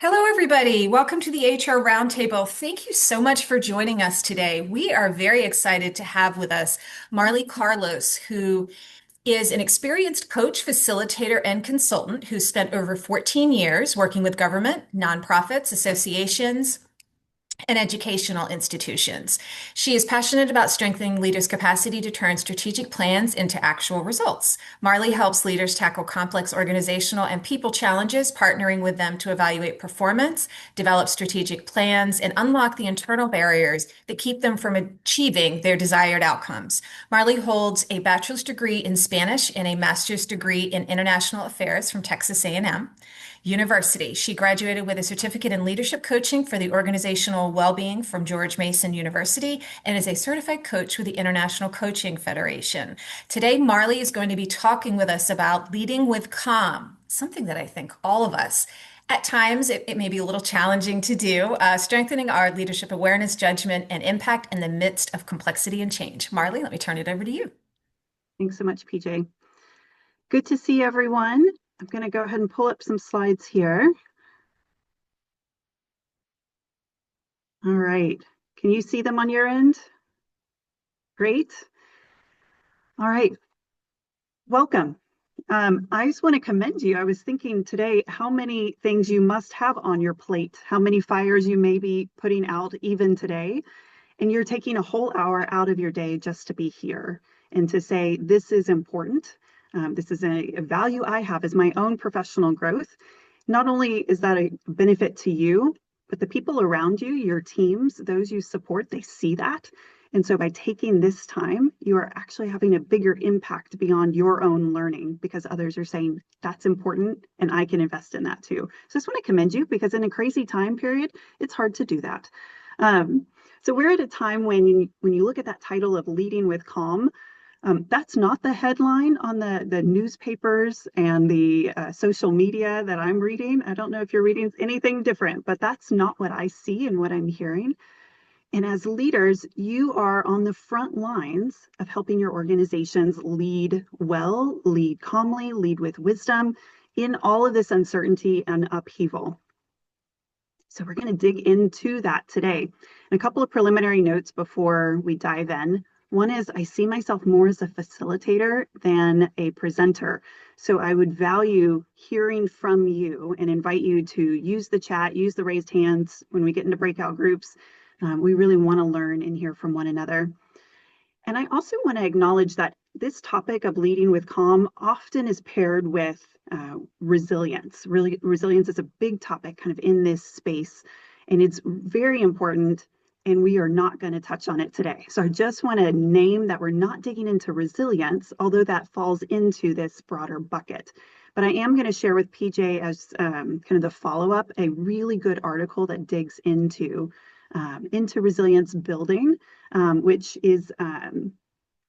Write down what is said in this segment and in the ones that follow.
Hello, everybody. Welcome to the HR Roundtable. Thank you so much for joining us today. We are very excited to have with us Marley Carlos, who is an experienced coach, facilitator, and consultant who spent over 14 years working with government, nonprofits, associations, and educational institutions. She is passionate about strengthening leaders' capacity to turn strategic plans into actual results. Marley helps leaders tackle complex organizational and people challenges, partnering with them to evaluate performance, develop strategic plans, and unlock the internal barriers that keep them from achieving their desired outcomes. Marley holds a bachelor's degree in Spanish and a master's degree in international affairs from Texas A&M University. She graduated with a certificate in leadership coaching for the organizational well-being from George Mason University and is a certified coach with the International Coaching Federation. Today, Marley is going to be talking with us about leading with calm, something that I think all of us at times, it may be a little challenging to do, strengthening our leadership awareness, judgment, and impact in the midst of complexity and change. Marley, let me turn it over to you. Thanks so much, PJ. Good to see everyone. I'm going to go ahead and pull up some slides here. All right. Can you see them on your end? Great. All right. Welcome. I just want to commend you. I was thinking today how many things you must have on your plate, how many fires you may be putting out even today. And you're taking a whole hour out of your day just to be here and to say, this is important. This is a value I have as my own professional growth. Not only is that a benefit to you, but the people around you, your teams, those you support, they see that. And so by taking this time, you are actually having a bigger impact beyond your own learning because others are saying that's important and I can invest in that too. So I just want to commend you because in a crazy time period, it's hard to do that. So we're at a time when you look at that title of leading with calm, that's not the headline on the newspapers and the social media that I'm reading. I don't know if you're reading anything different, but that's not what I see and what I'm hearing. And as leaders, you are on the front lines of helping your organizations lead well, lead calmly, lead with wisdom in all of this uncertainty and upheaval. So we're going to dig into that today. And a couple of preliminary notes before we dive in. One is I see myself more as a facilitator than a presenter. So I would value hearing from you and invite you to use the chat, use the raised hands when we get into breakout groups. We really want to learn and hear from one another. And I also want to acknowledge that this topic of leading with calm often is paired with resilience. Really, resilience is a big topic kind of in this space, and it's very important, and we are not going to touch on it today. So I just want to name that we're not digging into resilience, although that falls into this broader bucket. But I am going to share with PJ as kind of the follow-up, a really good article that digs into resilience building, which is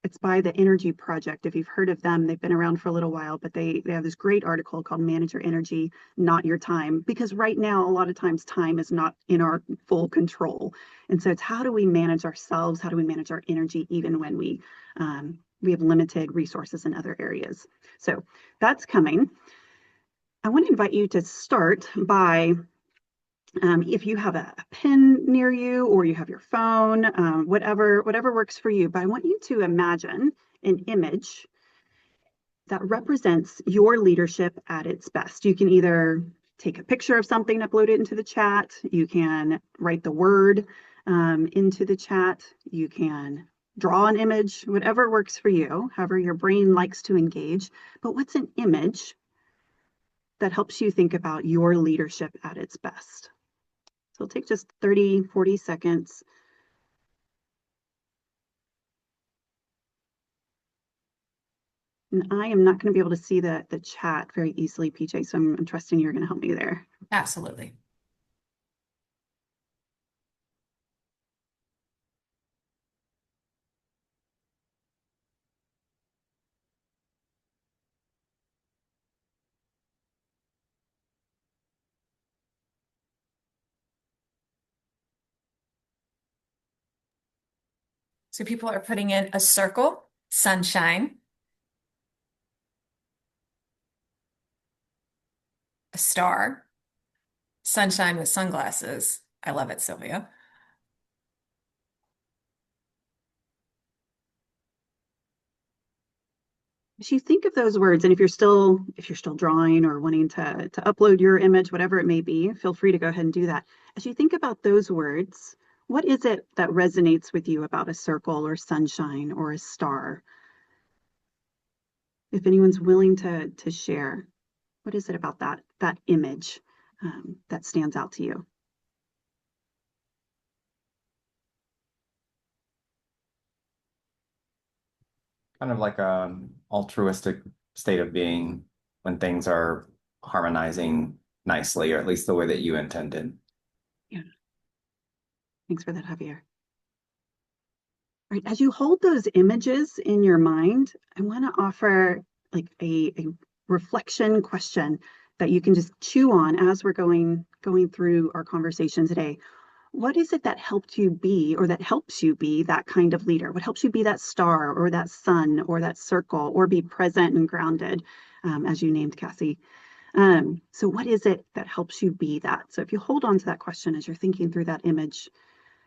it's by the Energy Project. If you've heard of them, they've been around for a little while, but they have this great article called Manage Your Energy, Not Your Time, because right now, a lot of times time is not in our full control. And so it's how do we manage ourselves? How do we manage our energy even when we have limited resources in other areas? So that's coming. I want to invite you to start by if you have a pen near you or you have your phone, whatever works for you. But I want you to imagine an image that represents your leadership at its best. You can either take a picture of something, upload it into the chat. You can write the word into the chat. You can draw an image, whatever works for you, however your brain likes to engage. But what's an image that helps you think about your leadership at its best? So it'll take just 30, 40 seconds. And I am not going to be able to see the chat very easily, PJ, so I'm trusting you're going to help me there. Absolutely. So people are putting in a circle, sunshine, a star, Sunshine with sunglasses. I love it, Sylvia. As you think of those words, and if you're still drawing or wanting to upload your image, whatever it may be, feel free to go ahead and do that. As you think about those words, what is it that resonates with you about a circle or sunshine or a star? If anyone's willing to share, what is it about that image that stands out to you? Kind of like a altruistic state of being when things are harmonizing nicely, or at least the way that you intended. Yeah, thanks for that, Javier. All right, as you hold those images in your mind, I want to offer like a reflection question that you can just chew on as we're going through our conversation today. What is it that helped you be, or that helps you be that kind of leader? What helps you be that star or that sun or that circle, or be present and grounded, as you named Cassie? So what is it that helps you be that? So if you hold on to that question as you're thinking through that image,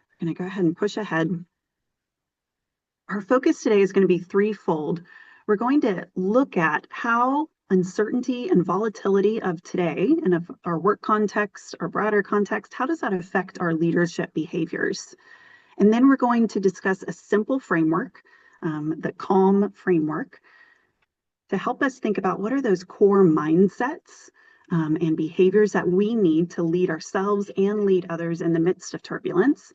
we're going to go ahead and push ahead. Our focus today is going to be threefold. We're going to look at how uncertainty and volatility of today and of our work context, our broader context, how does that affect our leadership behaviors? And then we're going to discuss a simple framework, the CALM framework, to help us think about what are those core mindsets and behaviors that we need to lead ourselves and lead others in the midst of turbulence.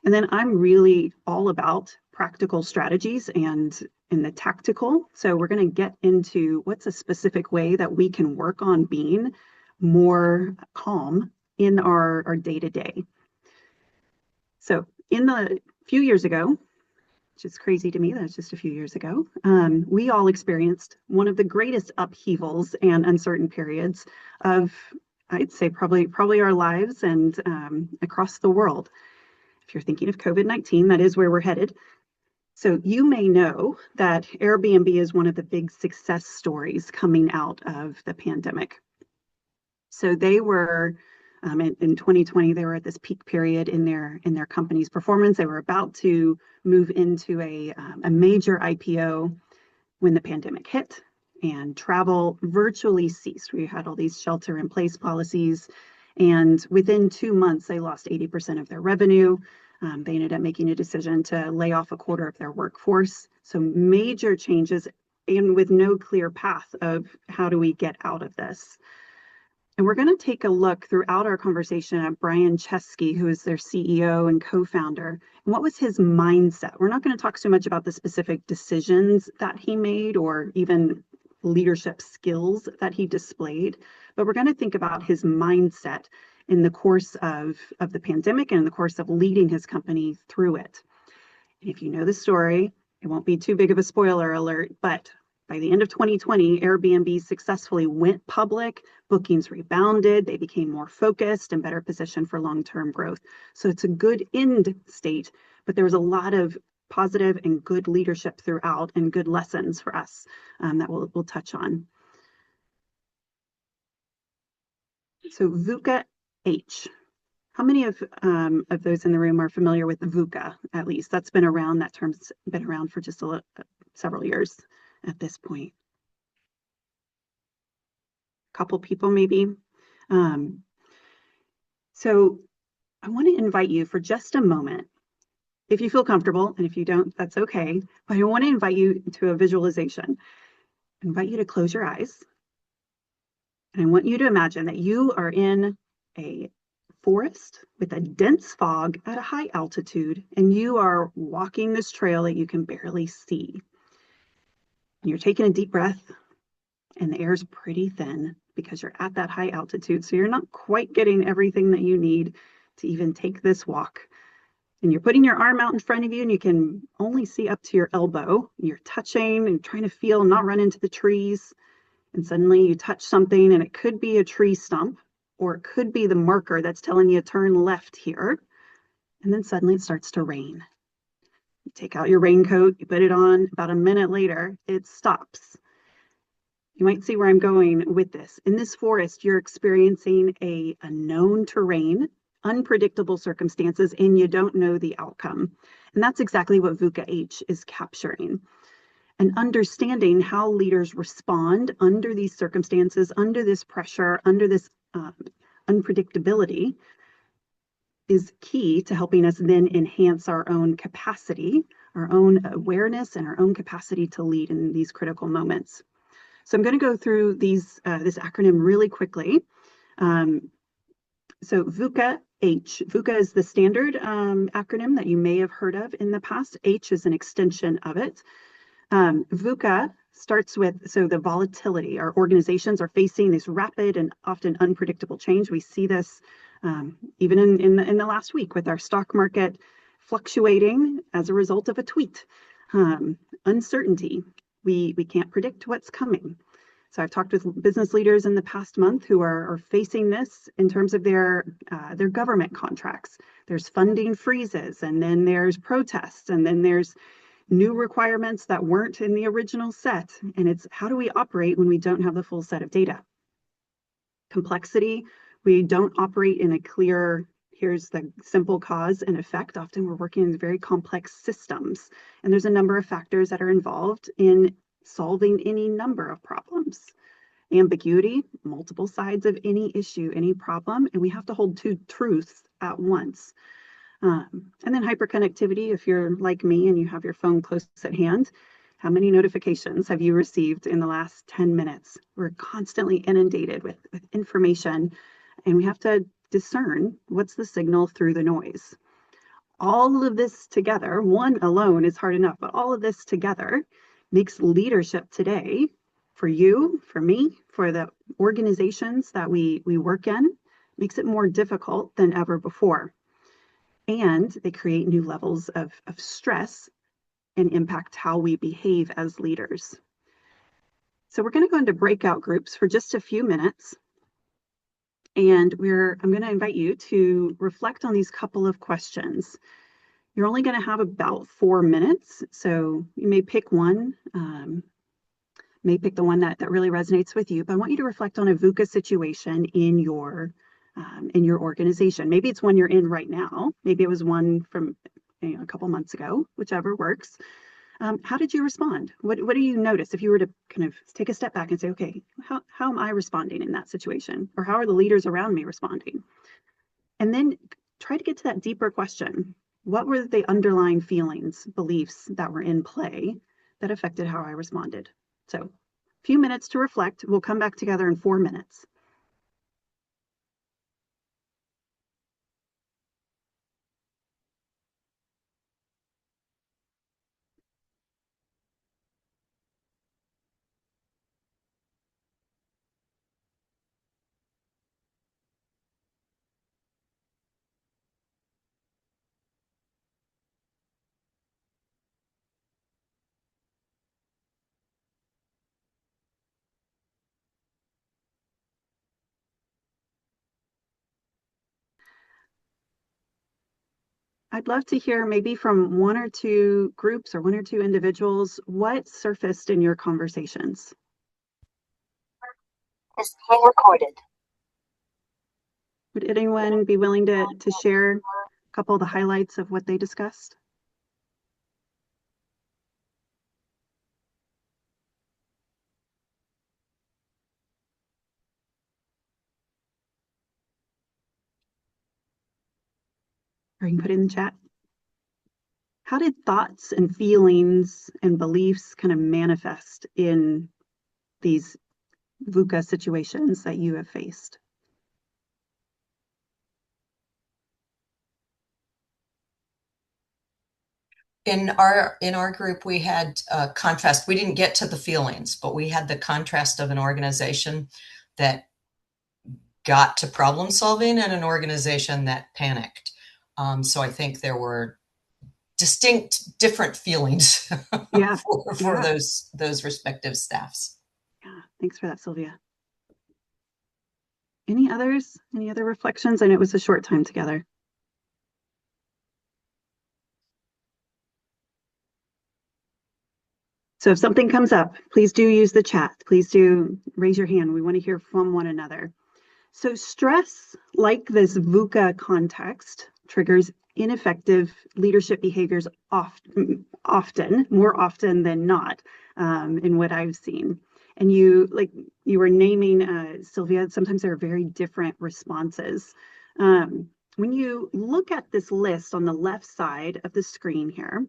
And then I'm really all about practical strategies and in the tactical. So we're going to get into what's a specific way that we can work on being more calm in our day-to-day. So in the few years ago, which is crazy to me, that's just a few years ago, we all experienced one of the greatest upheavals and uncertain periods of, I'd say, probably our lives and across the world. If you're thinking of COVID-19, that is where we're headed. So you may know that Airbnb is one of the big success stories coming out of the pandemic. So they were in 2020, they were at this peak period in their company's performance. They were about to move into a major IPO when the pandemic hit and travel virtually ceased. We had all these shelter in place policies, and within 2 months, they lost 80% of their revenue. They ended up making a decision to lay off a quarter of their workforce. So major changes, and with no clear path of how do we get out of this. And we're going to take a look throughout our conversation at Brian Chesky, who is their CEO and co-founder, and what was his mindset. We're not going to talk so much about the specific decisions that he made or even leadership skills that he displayed, but we're going to think about his mindset in the course of the pandemic and in the course of leading his company through it. And if you know the story, it won't be too big of a spoiler alert, but by the end of 2020, Airbnb successfully went public, bookings rebounded, they became more focused and better positioned for long-term growth. So it's a good end state, but there was a lot of positive and good leadership throughout and good lessons for us that we'll touch on. So VUCA H. How many of those in the room are familiar with VUCA, at least? That's been around, that term's been around for just several years at this point. A couple people maybe. So I want to invite you for just a moment, if you feel comfortable, and if you don't, that's okay, but I want to invite you to a visualization. I invite you to close your eyes. And I want you to imagine that you are in a forest with a dense fog at a high altitude, and you are walking this trail that you can barely see. And you're taking a deep breath, and the air is pretty thin because you're at that high altitude. So you're not quite getting everything that you need to even take this walk. And you're putting your arm out in front of you, and you can only see up to your elbow. You're touching and trying to feel and not run into the trees. And suddenly you touch something, and it could be a tree stump, or it could be the marker that's telling you to turn left here. And then suddenly it starts to rain. You take out your raincoat, you put it on. About a minute later, it stops. You might see where I'm going with this. In this forest, you're experiencing a known terrain, unpredictable circumstances, and you don't know the outcome. And that's exactly what VUCA H is capturing. And understanding how leaders respond under these circumstances, under this pressure, under this unpredictability is key to helping us then enhance our own capacity, our own awareness, and our own capacity to lead in these critical moments. So I'm going to go through this acronym really quickly. So VUCA H. VUCA is the standard acronym that you may have heard of in the past. H is an extension of it. VUCA starts with, so the volatility. Our organizations are facing this rapid and often unpredictable change. We see this even in the last week with our stock market fluctuating as a result of a tweet. Uncertainty. We can't predict what's coming. So I've talked with business leaders in the past month who are facing this in terms of their government contracts. There's funding freezes, and then there's protests, and then there's new requirements that weren't in the original set. And it's how do we operate when we don't have the full set of data? Complexity, we don't operate in a clear, here's the simple cause and effect. Often we're working in very complex systems, and there's a number of factors that are involved in solving any number of problems. Ambiguity, multiple sides of any issue, any problem, and we have to hold two truths at once. And then hyperconnectivity, if you're like me and you have your phone close at hand, how many notifications have you received in the last 10 minutes? We're constantly inundated with information, and we have to discern what's the signal through the noise. All of this together, one alone is hard enough, but all of this together makes leadership today, for you, for me, for the organizations that we work in, makes it more difficult than ever before. And they create new levels of stress and impact how we behave as leaders. So we're going to go into breakout groups for just a few minutes. And I'm going to invite you to reflect on these couple of questions. You're only going to have about 4 minutes, so you may pick one, may pick the one that really resonates with you, but I want you to reflect on a VUCA situation in your organization. Maybe it's one you're in right now. Maybe it was one from a couple months ago, whichever works. How did you respond? What do you notice if you were to kind of take a step back and say, okay, how am I responding in that situation? Or how are the leaders around me responding? And then try to get to that deeper question. What were the underlying feelings, beliefs that were in play that affected how I responded? So a few minutes to reflect. We'll come back together in 4 minutes. I'd love to hear maybe from one or two groups or one or two individuals, what surfaced in your conversations? Is being recorded. Would anyone be willing to share a couple of the highlights of what they discussed? Or you can put it in the chat. How did thoughts and feelings and beliefs kind of manifest in these VUCA situations that you have faced? In our group, we had a contrast. We didn't get to the feelings, but we had the contrast of an organization that got to problem solving and an organization that panicked. So I think there were distinct different feelings for those respective staffs. Yeah, thanks for that, Sylvia. Any others? Any other reflections? I know it was a short time together. So if something comes up, please do use the chat. Please do raise your hand. We want to hear from one another. So stress, like this VUCA context, triggers ineffective leadership behaviors more often than not, in what I've seen. And you were naming, Sylvia, sometimes there are very different responses. When you look at this list on the left side of the screen here,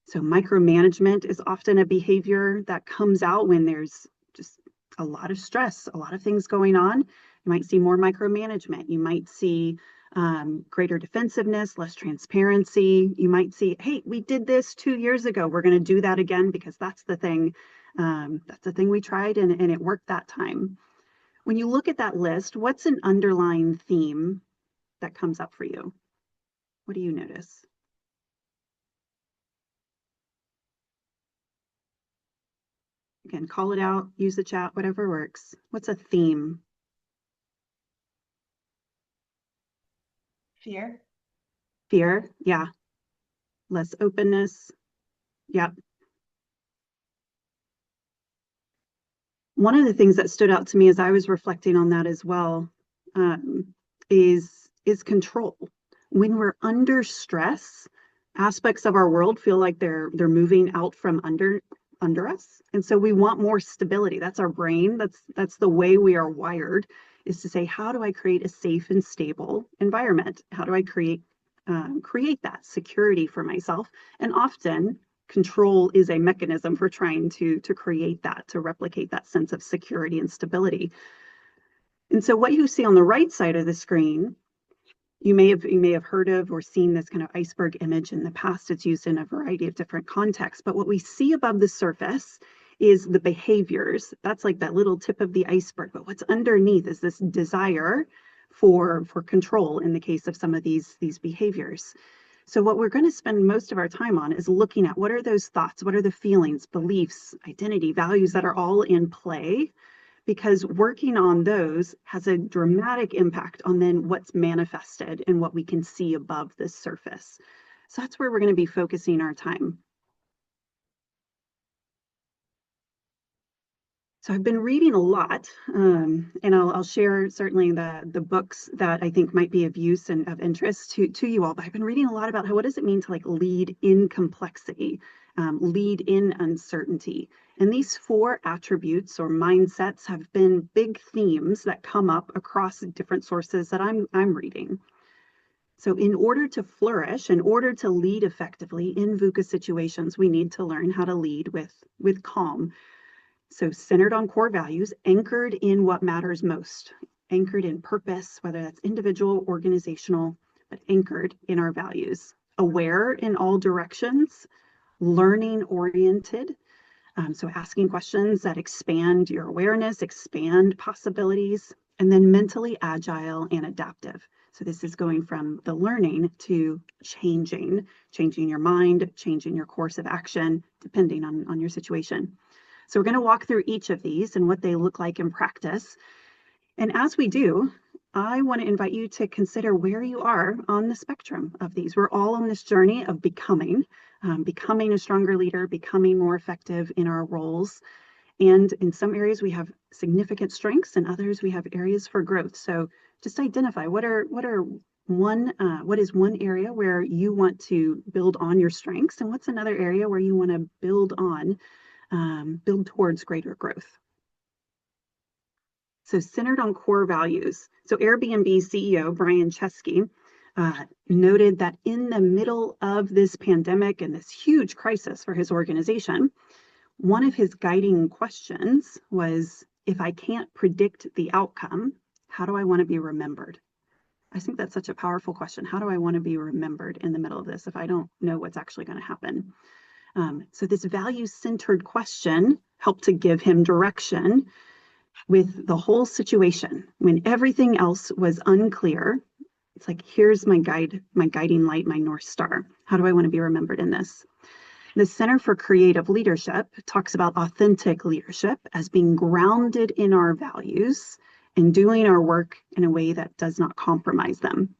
so micromanagement is often a behavior that comes out when there's just a lot of stress, a lot of things going on. You might see more micromanagement. You might see greater defensiveness, less transparency. You might see, hey, we did this 2 years ago. We're going to do that again because that's the thing. That's the thing we tried and it worked that time. When you look at that list, what's an underlying theme that comes up for you? What do you notice? Again, call it out, use the chat, whatever works. What's a theme? Fear. Fear, yeah. Less openness, yeah. One of the things that stood out to me as I was reflecting on that as well, is control. When we're under stress, aspects of our world feel like they're moving out from under us, and so we want more stability. That's our brain. That's the way we are wired, is to say, how do I create a safe and stable environment? How do I create that security for myself? And often control is a mechanism for trying to create that, to replicate that sense of security and stability. And so what you see on the right side of the screen, you may have heard of or seen this kind of iceberg image in the past. It's used in a variety of different contexts. But what we see above the surface is the behaviors. That's like that little tip of the iceberg. But what's underneath is this desire for control in the case of some of these behaviors. So what we're going to spend most of our time on is looking at what are those thoughts, what are the feelings, beliefs, identity, values that are all in play, because working on those has a dramatic impact on then what's manifested and what we can see above the surface. So that's where we're going to be focusing our time. So I've been reading a lot, and I'll share certainly the books that I think might be of use and of interest to you all. But I've been reading a lot about what does it mean to like lead in complexity, lead in uncertainty. And these 4 attributes or mindsets have been big themes that come up across different sources that I'm reading. So in order to flourish, in order to lead effectively in VUCA situations, we need to learn how to lead with calm. So centered on core values, anchored in what matters most, anchored in purpose, whether that's individual, organizational, but anchored in our values, aware in all directions, learning oriented. So asking questions that expand your awareness, expand possibilities, and then mentally agile and adaptive. So this is going from the learning to changing your mind, changing your course of action, depending on your situation. So we're going to walk through each of these and what they look like in practice. And as we do, I want to invite you to consider where you are on the spectrum of these. We're all on this journey of becoming a stronger leader, becoming more effective in our roles. And in some areas we have significant strengths, and others we have areas for growth. So just identify what is one area where you want to build on your strengths, and what's another area where you want to build towards greater growth. So centered on core values. So Airbnb CEO Brian Chesky noted that in the middle of this pandemic and this huge crisis for his organization, one of his guiding questions was, if I can't predict the outcome, how do I want to be remembered? I think that's such a powerful question. How do I want to be remembered in the middle of this if I don't know what's actually going to happen? So this value-centered question helped to give him direction with the whole situation. When everything else was unclear, it's like, here's my guiding light, my North Star. How do I want to be remembered in this? The Center for Creative Leadership talks about authentic leadership as being grounded in our values and doing our work in a way that does not compromise them.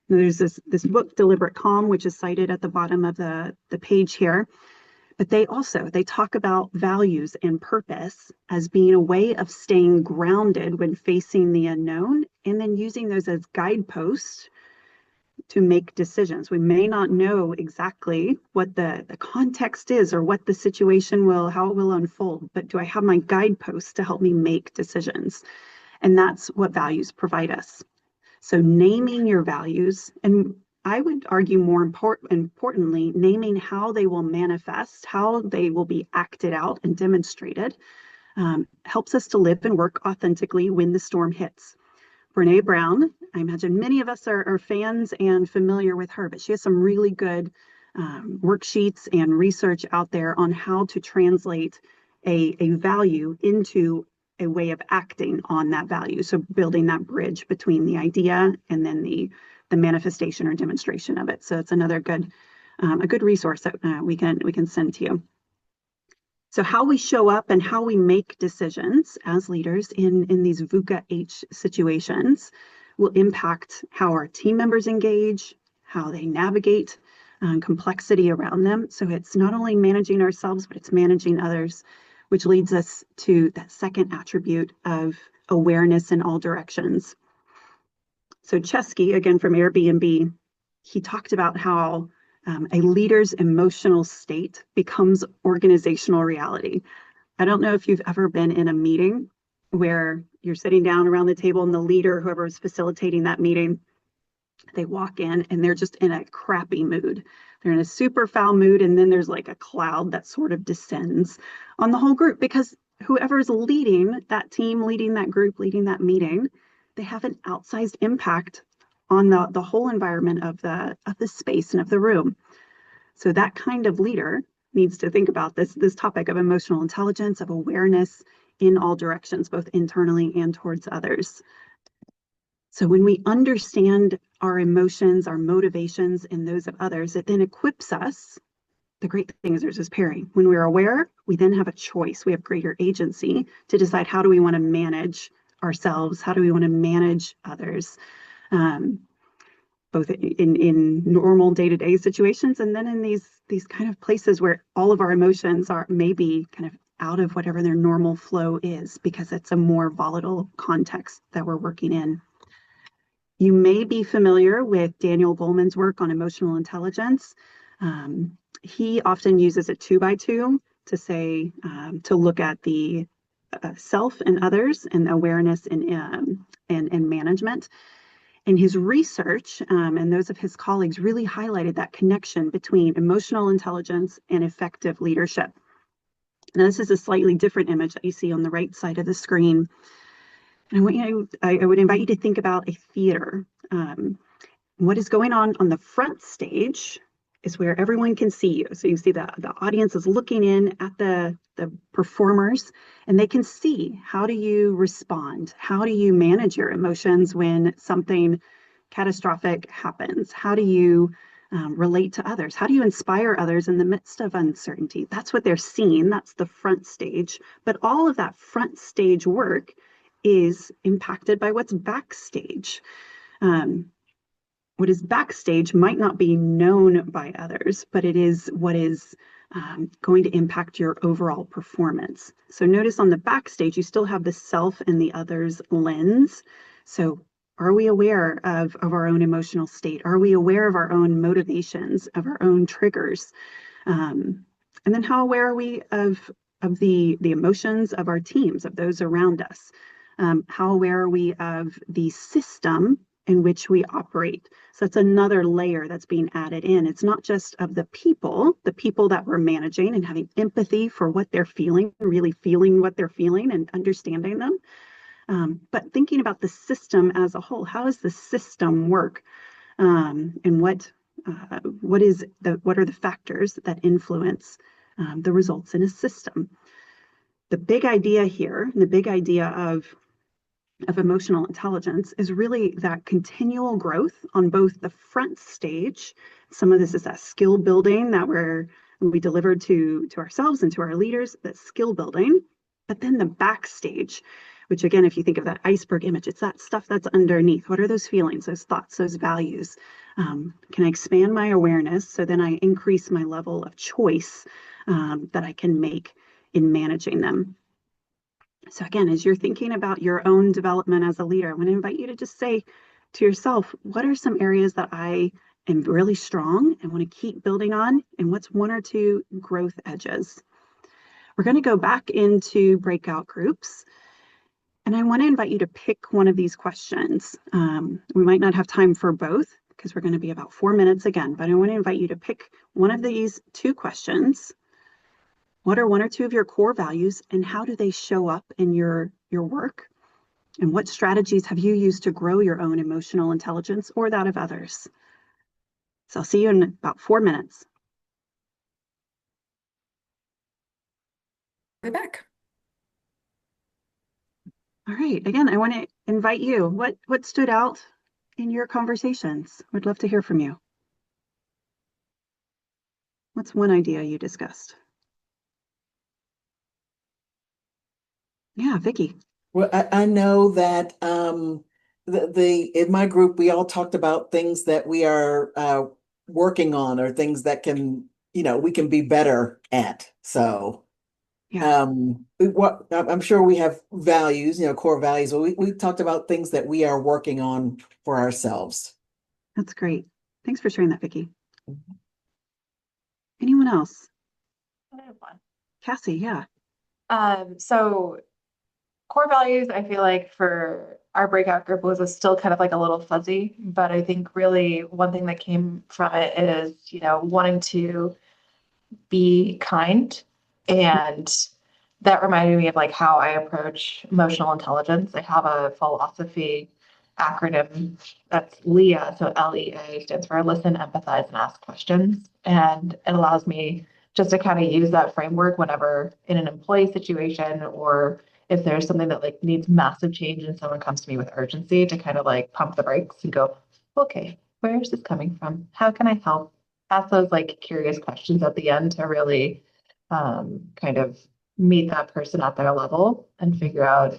Now, there's this book, Deliberate Calm, which is cited at the bottom of the page here. But they talk about values and purpose as being a way of staying grounded when facing the unknown, and then using those as guideposts to make decisions. We may not know exactly what the context is or what the situation will, how it will unfold, but do I have my guideposts to help me make decisions? And that's what values provide us. So naming your values, and I would argue more importantly, naming how they will manifest, how they will be acted out and demonstrated, helps us to live and work authentically when the storm hits. Brene Brown, I imagine many of us are fans and familiar with her, but she has some really good worksheets and research out there on how to translate a value into a way of acting on that value. So building that bridge between the idea and then the manifestation or demonstration of it. So it's another good a good resource that we can send to you. So how we show up and how we make decisions as leaders in these VUCA H situations will impact how our team members engage, how they navigate complexity around them. So it's not only managing ourselves, but it's managing others, which leads us to that second attribute of awareness in all directions. So Chesky, again from Airbnb, he talked about how a leader's emotional state becomes organizational reality. I don't know if you've ever been in a meeting where you're sitting down around the table and the leader, whoever is facilitating that meeting, they walk in and they're just in a crappy mood. They're in a super foul mood, and then there's like a cloud that sort of descends on the whole group because whoever's leading that team, leading that group, leading that meeting, they have an outsized impact on the whole environment of the space and of the room. So that kind of leader needs to think about this topic of emotional intelligence, of awareness in all directions, both internally and towards others. So when we understand our emotions, our motivations, and those of others, it then equips us. The great thing is there's this pairing. When we're aware, we then have a choice. We have greater agency to decide how do we want to manage ourselves, how do we want to manage others, both in normal day-to-day situations, and then in these kind of places where all of our emotions are maybe kind of out of whatever their normal flow is, because it's a more volatile context that we're working in. You may be familiar with Daniel Goleman's work on emotional intelligence. He often uses a 2x2 to say, to look at the self and others and awareness and management. And his research and those of his colleagues really highlighted that connection between emotional intelligence and effective leadership. Now, this is a slightly different image that you see on the right side of the screen. And I would invite you to think about a theater. What is going on the front stage is where everyone can see you. So you see the audience is looking in at the performers, and they can see, how do you respond? How do you manage your emotions when something catastrophic happens? How do you relate to others? How do you inspire others in the midst of uncertainty? That's what they're seeing. That's the front stage. But all of that front stage work is impacted by what's backstage. What is backstage might not be known by others, but it is what is going to impact your overall performance. So notice on the backstage, you still have the self and the others lens. So are we aware of our own emotional state? Are we aware of our own motivations, of our own triggers? And then how aware are we of the emotions of our teams, of those around us? How aware are we of the system in which we operate? So it's another layer that's being added in. It's not just of the people that we're managing and having empathy for what they're feeling, really feeling what they're feeling and understanding them, but thinking about the system as a whole. How does the system work? And what are the factors that influence the results in a system? The big idea here, the big idea of emotional intelligence is really that continual growth on both the front stage. Some of this is that skill building that we delivered to ourselves and to our leaders, that skill building, but then the backstage, which again, if you think of that iceberg image, it's that stuff that's underneath. What are those feelings, those thoughts, those values? Can I expand my awareness so then I increase my level of choice that I can make in managing them. So again, as you're thinking about your own development as a leader, I want to invite you to just say to yourself, what are some areas that I am really strong and want to keep building on? And what's one or two growth edges? We're going to go back into breakout groups. And I want to invite you to pick one of these questions. We might not have time for both because we're going to be about 4 minutes again, but I want to invite you to pick one of these two questions. What are one or two of your core values, and how do they show up in your work? And what strategies have you used to grow your own emotional intelligence or that of others? So I'll see you in about 4 minutes. We're back. All right. Again, I want to invite you. What stood out in your conversations? We'd love to hear from you. What's one idea you discussed? Yeah, Vicki. Well, I know that in my group we all talked about things that we are working on, or things that can, we can be better at. So Yeah, I'm sure we have values, core values, but we talked about things that we are working on for ourselves. that's great. Thanks for sharing that, Vicki. Anyone else? I have one. Cassie, yeah. So core values, I feel like for our breakout group was still kind of like a little fuzzy, but I think really one thing that came from it is, wanting to be kind. And that reminded me of like how I approach emotional intelligence. I have a philosophy acronym that's LEA. So LEA stands for listen, empathize, and ask questions. And it allows me just to kind of use that framework whenever in an employee situation, or if there's something that like needs massive change and someone comes to me with urgency, to kind of like pump the brakes and go, okay, where is this coming from? How can I help? Ask those like curious questions at the end to really kind of meet that person at their level and figure out,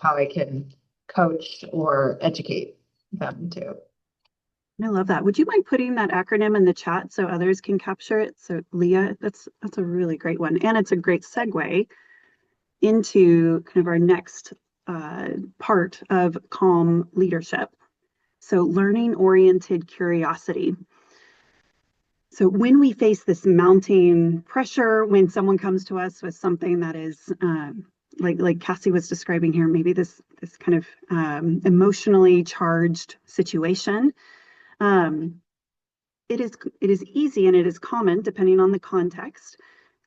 how I can coach or educate them too. I love that. Would you mind putting that acronym in the chat so others can capture it? So Leah, that's a really great one. And it's a great segue into kind of our next part of calm leadership. So learning oriented curiosity. So when we face this mounting pressure, when someone comes to us with something that is like Cassie was describing here, maybe this kind of emotionally charged situation, it is easy and it is common, depending on the context,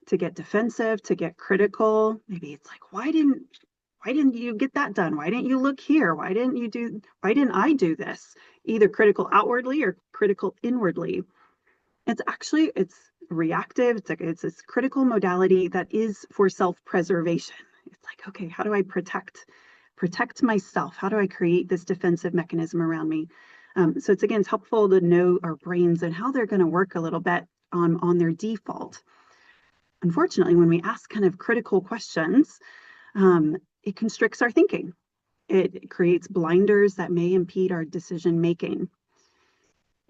to get defensive, to get critical. Maybe it's like, why didn't you get that done? Why didn't you look here? Why didn't I do this? Either critical outwardly or critical inwardly. It's reactive. It's this critical modality that is for self-preservation. It's like, okay, how do I protect myself? How do I create this defensive mechanism around me? So it's helpful to know our brains and how they're going to work a little bit on their default. Unfortunately, when we ask kind of critical questions, it constricts our thinking. It creates blinders that may impede our decision making.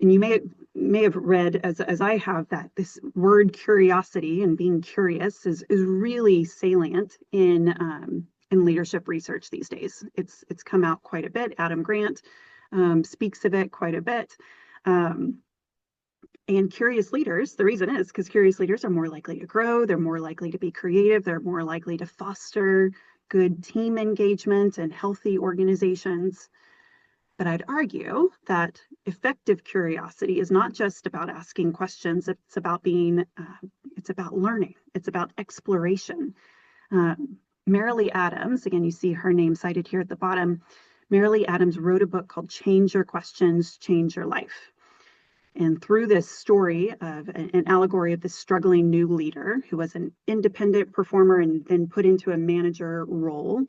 And you may have read, as I have, that this word curiosity and being curious is really salient in leadership research these days. It's come out quite a bit. Adam Grant speaks of it quite a bit. And curious leaders, the reason is because curious leaders are more likely to grow, they're more likely to be creative, they're more likely to foster good team engagement and healthy organizations. But I'd argue that effective curiosity is not just about asking questions, it's about it's about learning, it's about exploration. Marilee Adams, again, you see her name cited here at the bottom. Marilee Adams wrote a book called Change Your Questions, Change Your Life. And through this story of an allegory of this struggling new leader who was an independent performer and then put into a manager role,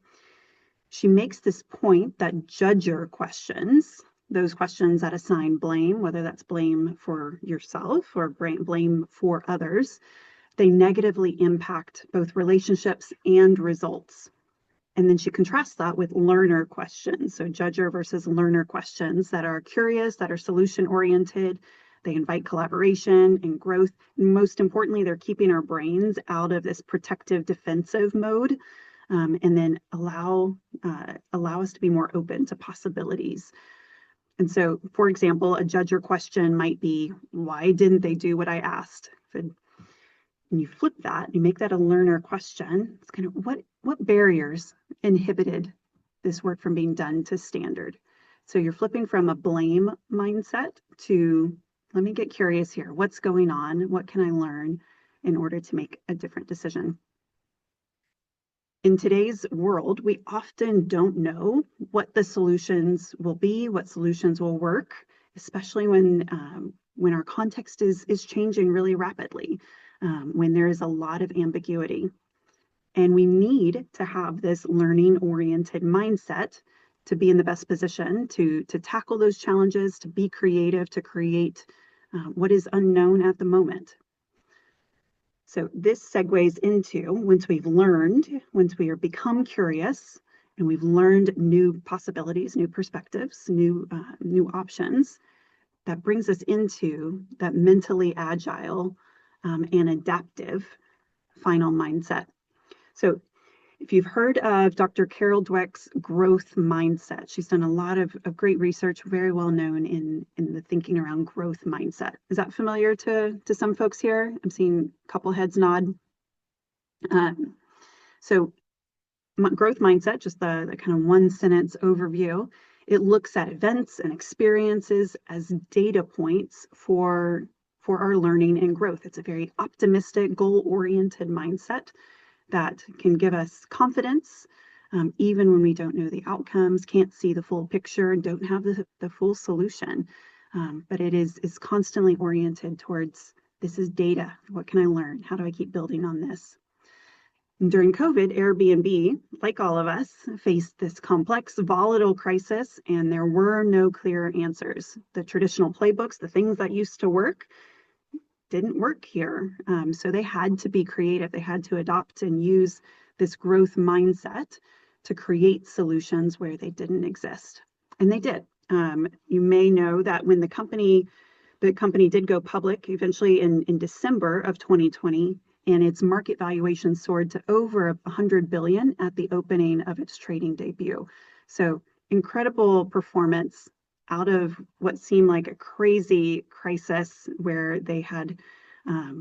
she makes this point that judger questions, those questions that assign blame, whether that's blame for yourself or blame for others, they negatively impact both relationships and results. And then she contrasts that with learner questions. So judger versus learner questions that are curious, that are solution oriented, They invite collaboration and growth. And most importantly, they're keeping our brains out of this protective defensive mode, and then allow us to be more open to possibilities. And so, for example, a judge or question might be, why didn't they do what I asked? And you flip that, you make that a learner question. It's kind of what barriers inhibited this work from being done to standard? So you're flipping from a blame mindset to, let me get curious here. What's going on? What can I learn in order to make a different decision? In today's world, we often don't know what the solutions will be, what solutions will work, especially when our context is changing really rapidly, when there is a lot of ambiguity. And we need to have this learning-oriented mindset to be in the best position to tackle those challenges, to be creative, to create what is unknown at the moment. So this segues into once we are become curious, and we've learned new possibilities, new perspectives, new options, that brings us into that mentally agile and adaptive final mindset. So if you've heard of Dr. Carol Dweck's growth mindset, she's done a lot of great research, very well known in the thinking around growth mindset. Is that familiar to some folks here? I'm seeing a couple heads nod. So growth mindset, just the kind of one sentence overview, it looks at events and experiences as data points for our learning and growth. It's a very optimistic, goal-oriented mindset that can give us confidence, even when we don't know the outcomes, can't see the full picture, don't have the full solution. But it is constantly oriented towards, this is data. What can I learn? How do I keep building on this? And during COVID, Airbnb, like all of us, faced this complex, volatile crisis, and there were no clear answers. The traditional playbooks, the things that used to work, didn't work here. So they had to be creative. They had to adopt and use this growth mindset to create solutions where they didn't exist. And they did. You may know that when the company did go public eventually in December of 2020, and its market valuation soared to over 100 billion at the opening of its trading debut. So incredible performance out of what seemed like a crazy crisis where they had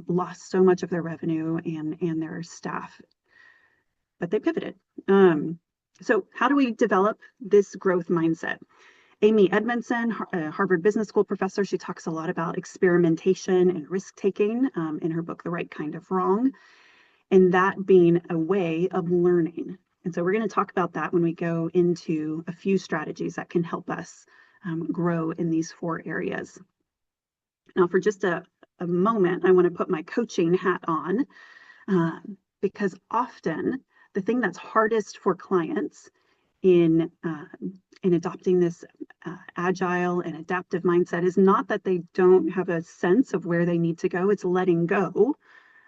lost so much of their revenue and their staff, but they pivoted. So how do we develop this growth mindset? Amy Edmondson, a Harvard Business School professor, she talks a lot about experimentation and risk-taking in her book, The Right Kind of Wrong, and that being a way of learning. And so we're going to talk about that when we go into a few strategies that can help us grow in these 4 areas. Now, for just a moment, I want to put my coaching hat on because often the thing that's hardest for clients in adopting this agile and adaptive mindset is not that they don't have a sense of where they need to go. It's letting go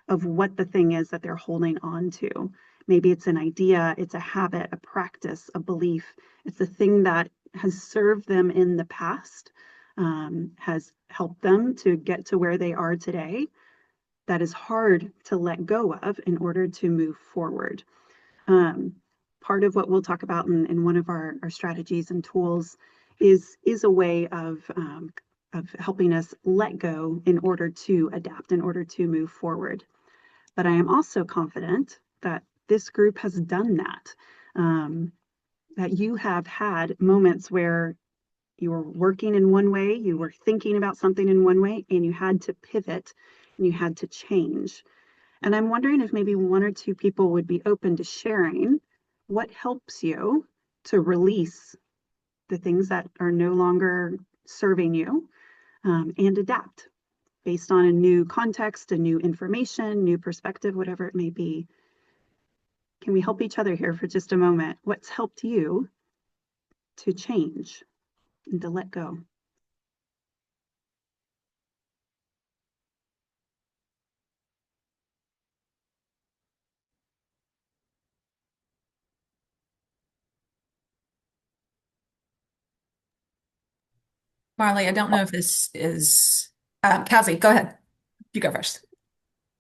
of what the thing is that they're holding on to. Maybe it's an idea, it's a habit, a practice, a belief. It's the thing that has served them in the past, has helped them to get to where they are today, that is hard to let go of in order to move forward. Part of what we'll talk about in one of our strategies and tools is a way of helping us let go in order to adapt, in order to move forward. But I am also confident that this group has done that, that you have had moments where you were working in one way, you were thinking about something in one way, and you had to pivot and you had to change. And I'm wondering if maybe 1 or 2 people would be open to sharing what helps you to release the things that are no longer serving you, and adapt based on a new context, a new information, new perspective, whatever it may be. Can we help each other here for just a moment? What's helped you to change and to let go? Marley, I don't know if this is Kelsey, go ahead. You go first.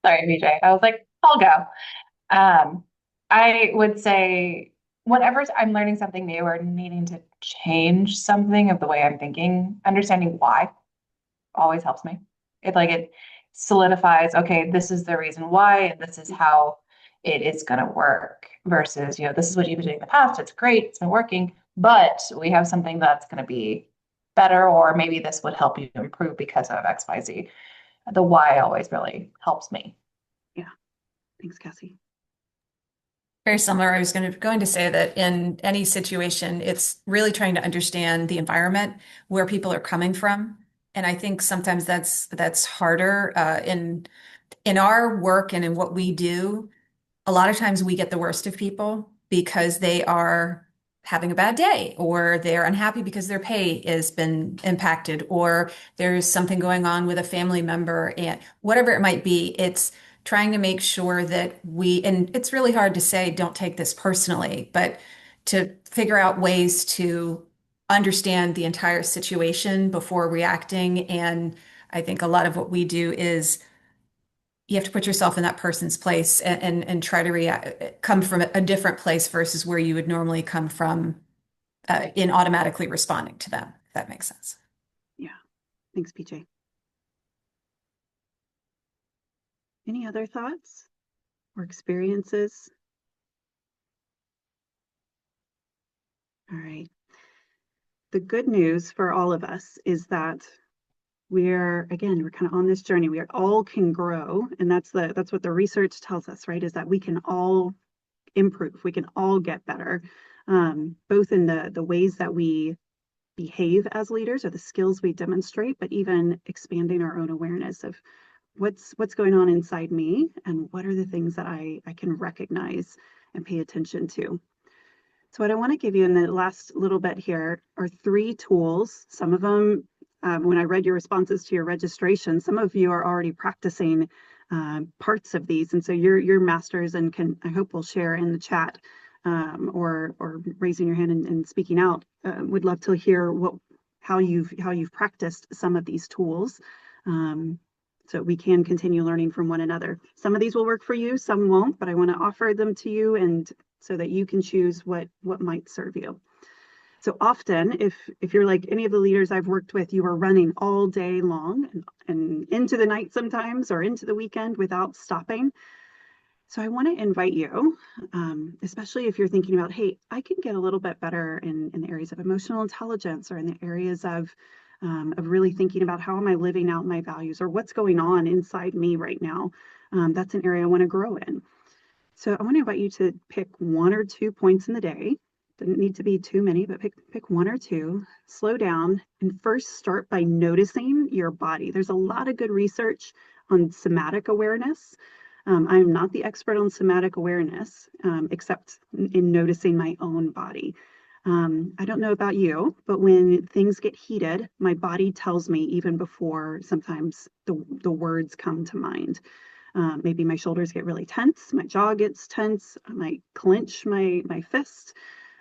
Sorry, BJ. I was like, I'll go. I would say whenever I'm learning something new or needing to change something of the way I'm thinking, understanding why always helps me. It solidifies, okay, this is the reason why, and this is how it is going to work versus, this is what you've been doing in the past. It's great. It's been working, but we have something that's going to be better, or maybe this would help you improve because of XYZ. The why always really helps me. Yeah. Thanks, Cassie. Very similar. I was going to say that in any situation, it's really trying to understand the environment, where people are coming from. And I think sometimes that's harder in our work and in what we do. A lot of times we get the worst of people because they are having a bad day, or they're unhappy because their pay has been impacted, or there's something going on with a family member, and whatever it might be. It's trying to make sure that and it's really hard to say, don't take this personally, but to figure out ways to understand the entire situation before reacting. And I think a lot of what we do is you have to put yourself in that person's place and try to come from a different place versus where you would normally come from in automatically responding to them, if that makes sense. Yeah. Thanks, PJ. Any other thoughts or experiences? All right. The good news for all of us is that we're kind of on this journey. We all can grow, and that's what the research tells us, right? Is that we can all improve. We can all get better, both in the ways that we behave as leaders or the skills we demonstrate, but even expanding our own awareness of what's going on inside me and what are the things that I can recognize and pay attention to. So what I want to give you in the last little bit here are 3 tools. Some of them, when I read your responses to your registration, some of you are already practicing parts of these, and so you're masters and I hope will share in the chat, or raising your hand and speaking out. Would love to hear how you've practiced some of these tools, so we can continue learning from one another. Some of these will work for you, some won't, but I want to offer them to you, and so that you can choose what might serve you. So often, if you're like any of the leaders I've worked with, you are running all day long and into the night sometimes, or into the weekend without stopping. So I want to invite you, especially if you're thinking about, hey, I can get a little bit better in the areas of emotional intelligence, or in the areas of really thinking about how am I living out my values, or what's going on inside me right now. That's an area I want to grow in. So I want to invite you to pick 1 or 2 points in the day. Doesn't need to be too many, but pick 1 or 2, slow down, and first start by noticing your body. There's a lot of good research on somatic awareness. I'm not the expert on somatic awareness, except in noticing my own body. I don't know about you, but when things get heated, my body tells me even before sometimes the words come to mind. Maybe my shoulders get really tense, my jaw gets tense, I might clench my fist.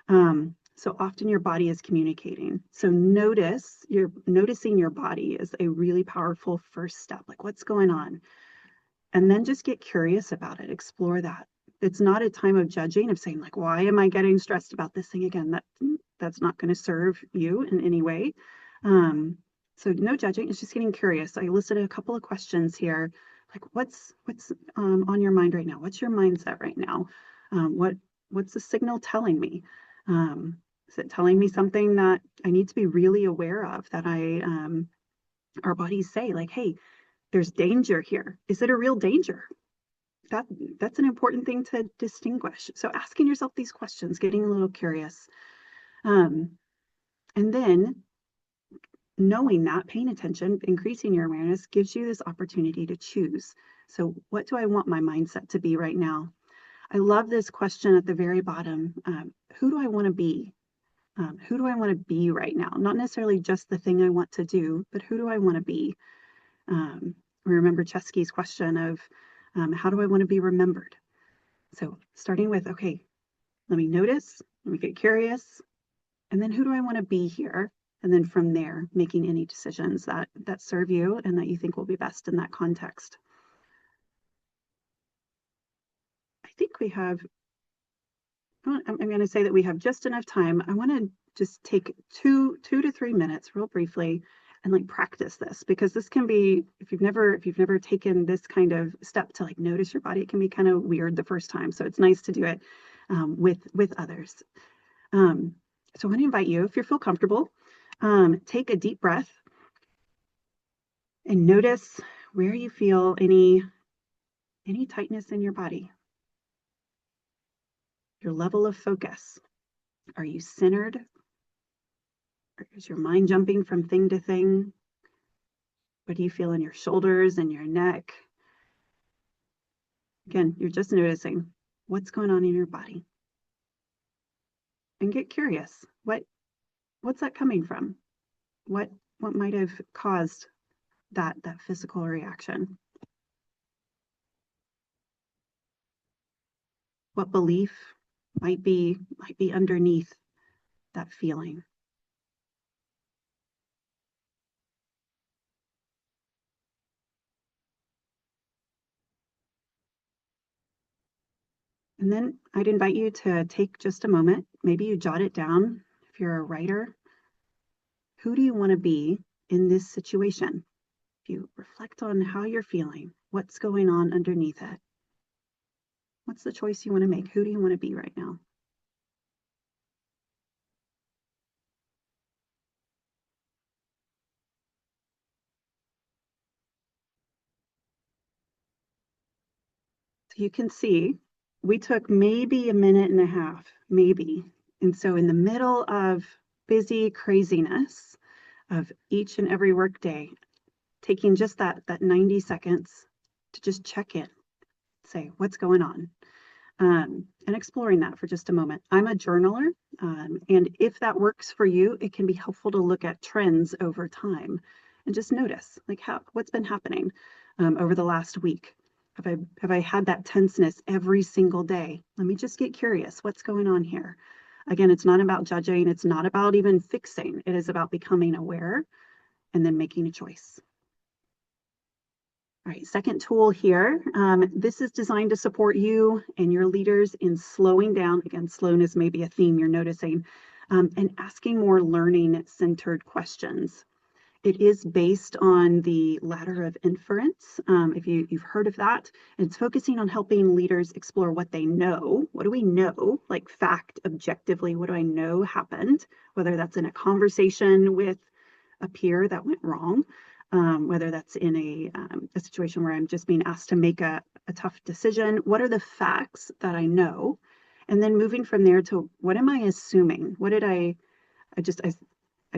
So often your body is communicating. So noticing your body is a really powerful first step. Like, what's going on? And then just get curious about it, explore that. It's not a time of judging, of saying like, why am I getting stressed about this thing again? That's not going to serve you in any way. So no judging, it's just getting curious. I listed a couple of questions here, like what's on your mind right now? What's your mindset right now? What's the signal telling me? Is it telling me something that I need to be really aware of, that our bodies say like, hey, there's danger here. Is it a real danger? That's an important thing to distinguish. So asking yourself these questions, getting a little curious. And then knowing that, paying attention, increasing your awareness gives you this opportunity to choose. So what do I want my mindset to be right now? I love this question at the very bottom. Who do I want to be? Who do I want to be right now? Not necessarily just the thing I want to do, but who do I want to be? Remember Chesky's question of how do I want to be remembered? So starting with, okay, let me notice, let me get curious, and then who do I want to be here? And then from there, making any decisions that serve you and that you think will be best in that context. I think we have, I'm going to say that we have just enough time. I want to just take two to 3 minutes real briefly and like practice this, because this can be, if you've never taken this kind of step to like notice your body, it can be kind of weird the first time. So it's nice to do it with others. So I want to invite you, if you feel comfortable, take a deep breath and notice where you feel any tightness in your body. Your level of focus. Are you centered? Or is your mind jumping from thing to thing? What do you feel in your shoulders and your neck? Again, you're just noticing what's going on in your body. And get curious. What's that coming from? What might have caused that physical reaction? What belief might be underneath that feeling? And then I'd invite you to take just a moment. Maybe you jot it down if you're a writer. Who do you want to be in this situation? If you reflect on how you're feeling, what's going on underneath it? What's the choice you want to make? Who do you want to be right now? So you can see we took maybe a minute and a half, maybe. And so in the middle of busy craziness of each and every workday, taking just that 90 seconds to just check in, say, what's going on? And exploring that for just a moment. I'm a journaler, and if that works for you, it can be helpful to look at trends over time and just notice, like, what's been happening over the last week. Have I had that tenseness every single day? Let me just get curious. What's going on here? Again, it's not about judging. It's not about even fixing. It is about becoming aware and then making a choice. All right, second tool here. This is designed to support you and your leaders in slowing down. Again, slowness may be a theme you're noticing, and asking more learning-centered questions. It is based on the ladder of inference. If you've heard of that, it's focusing on helping leaders explore what they know. What do we know? Like fact, objectively, what do I know happened? Whether that's in a conversation with a peer that went wrong, whether that's in a situation where I'm just being asked to make a tough decision. What are the facts that I know? And then moving from there to what am I assuming? What did I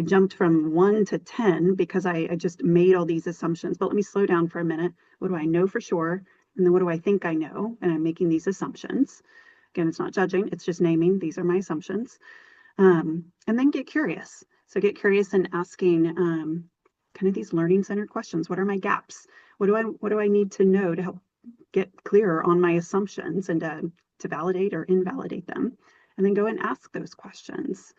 jumped from 1 to 10 because I just made all these assumptions. But let me slow down for a minute. What do I know for sure? And then what do I think I know? And I'm making these assumptions. Again, it's not judging, it's just naming, these are my assumptions. And then get curious. So get curious and asking kind of these learning-centered questions. What are my gaps? What do I need to know to help get clearer on my assumptions and to validate or invalidate them? And then go and ask those questions.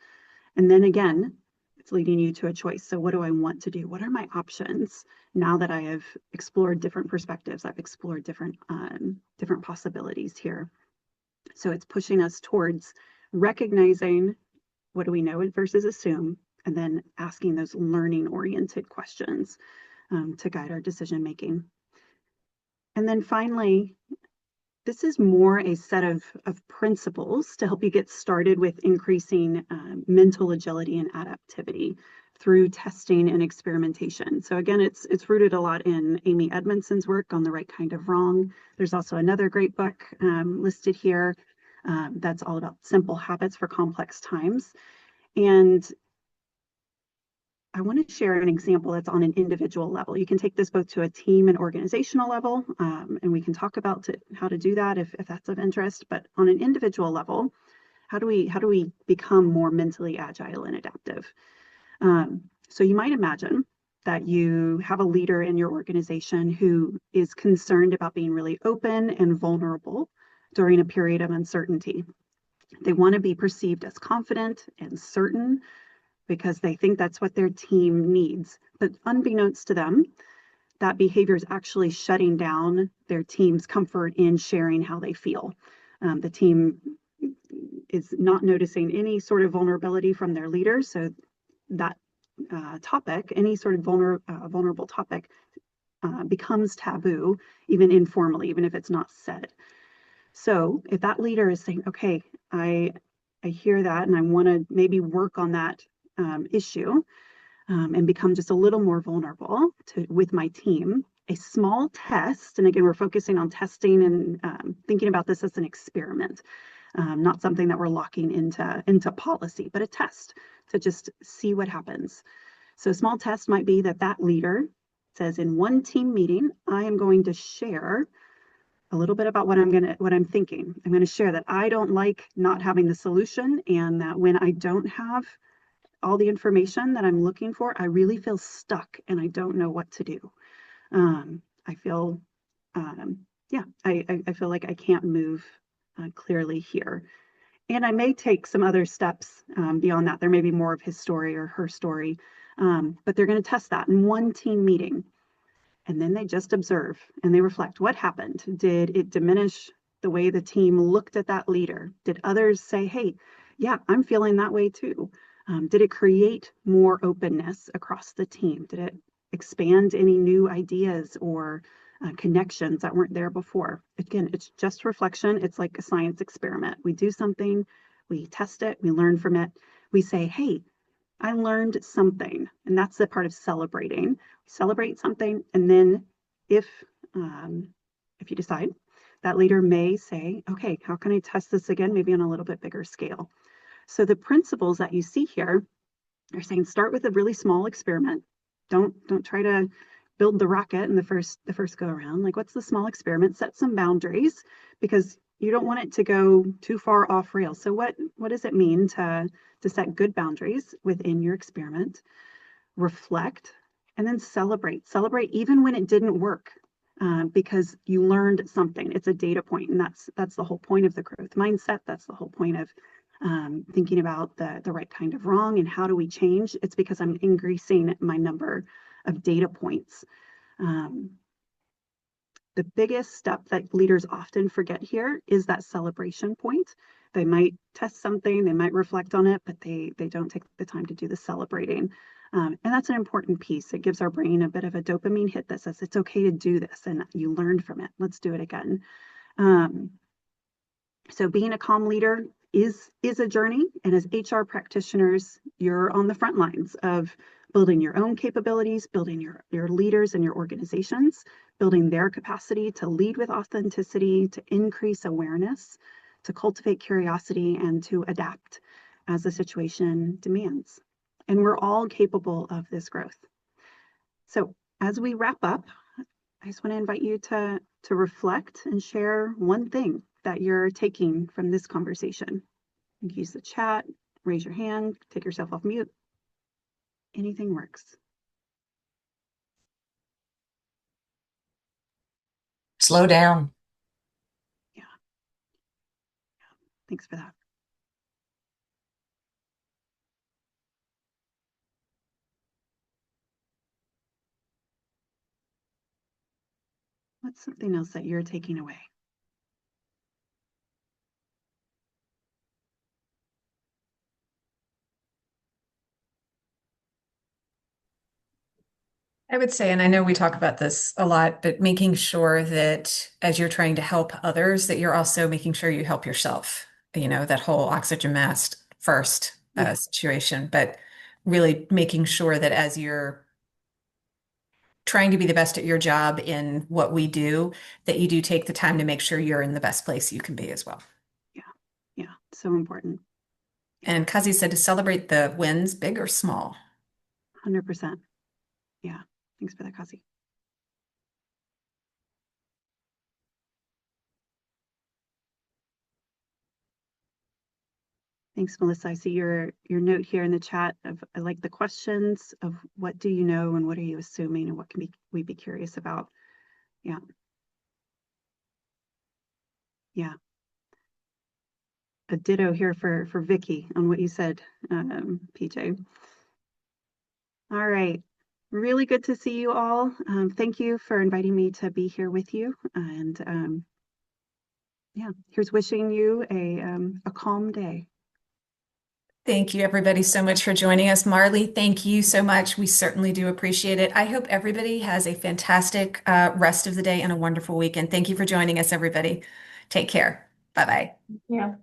And then again, it's leading you to a choice. So what do I want to do? What are my options now that I have explored different perspectives? I've explored different possibilities here. So it's pushing us towards recognizing what do we know versus assume, and then asking those learning-oriented questions to guide our decision making. And then finally, this is more a set of principles to help you get started with increasing mental agility and adaptivity through testing and experimentation. So again, it's rooted a lot in Amy Edmondson's work on the right kind of wrong. There's also another great book listed here that's all about simple habits for complex times. And I want to share an example that's on an individual level. You can take this both to a team and organizational level, and we can talk about how to do that if that's of interest. But on an individual level, how do we become more mentally agile and adaptive? So you might imagine that you have a leader in your organization who is concerned about being really open and vulnerable during a period of uncertainty. They want to be perceived as confident and certain, because they think that's what their team needs. But unbeknownst to them, that behavior is actually shutting down their team's comfort in sharing how they feel. The team is not noticing any sort of vulnerability from their leaders. So that topic, any sort of vulnerable topic, becomes taboo, even informally, even if it's not said. So if that leader is saying, okay, I hear that and I want to maybe work on that issue and become just a little more vulnerable with my team, a small test, and again, we're focusing on testing and thinking about this as an experiment, not something that we're locking into policy, but a test to just see what happens. So a small test might be that leader says, in one team meeting, I am going to share a little bit about what I'm thinking. I'm going to share that I don't like not having the solution, and that when I don't have all the information that I'm looking for, I really feel stuck and I don't know what to do. I feel, I feel like I can't move clearly here. And I may take some other steps beyond that. There may be more of his story or her story, but they're going to test that in one team meeting. And then they just observe and they reflect. What happened? Did it diminish the way the team looked at that leader? Did others say, hey, yeah, I'm feeling that way too? Did it create more openness across the team? Did it expand any new ideas or connections that weren't there before? Again, it's just reflection. It's like a science experiment. We do something, we test it, we learn from it. We say, hey, I learned something. And that's the part of celebrating. Celebrate something. And then if you decide, that leader may say, okay, how can I test this again? Maybe on a little bit bigger scale. So the principles that you see here are saying, start with a really small experiment. Don't try to build the rocket in the first go around. Like, what's the small experiment? Set some boundaries, because you don't want it to go too far off rails. So what does it mean to set good boundaries within your experiment? Reflect, and then celebrate. Celebrate even when it didn't work, because you learned something. It's a data point, and that's the whole point of the growth mindset. That's the whole point of thinking about the right kind of wrong and how do we change. It's because I'm increasing my number of data points. The biggest step that leaders often forget here is that celebration point. They might test something, they might reflect on it, but they don't take the time to do the celebrating. And that's an important piece. It gives our brain a bit of a dopamine hit that says it's okay to do this and you learned from it. Let's do it again. So being a calm leader is a journey. And as HR practitioners, you're on the front lines of building your own capabilities, building your leaders and your organizations, building their capacity to lead with authenticity, to increase awareness, to cultivate curiosity, and to adapt as the situation demands. And we're all capable of this growth. So as we wrap up, I just want to invite you to reflect and share one thing that you're taking from this conversation. You can use the chat, raise your hand, take yourself off mute. Anything works. Slow down. Yeah. Thanks for that. What's something else that you're taking away? I would say, and I know we talk about this a lot, but making sure that as you're trying to help others, that you're also making sure you help yourself. You know, that whole oxygen mask first situation, but really making sure that as you're trying to be the best at your job in what we do, that you do take the time to make sure you're in the best place you can be as well. Yeah. Yeah. So important. And Kazi said to celebrate the wins, big or small. 100%. Yeah. Thanks for that, Kazi. Thanks, Melissa. I see your note here in the chat of, I like the questions of what do you know and what are you assuming and what can we be curious about? Yeah. Yeah. A ditto here for Vicky on what you said, PJ. All right. Really good to see you all. Thank you for inviting me to be here with you. And yeah, here's wishing you a calm day. Thank you, everybody, so much for joining us. Marley, thank you so much. We certainly do appreciate it. I hope everybody has a fantastic rest of the day and a wonderful weekend. Thank you for joining us, everybody. Take care. Bye-bye. Yeah.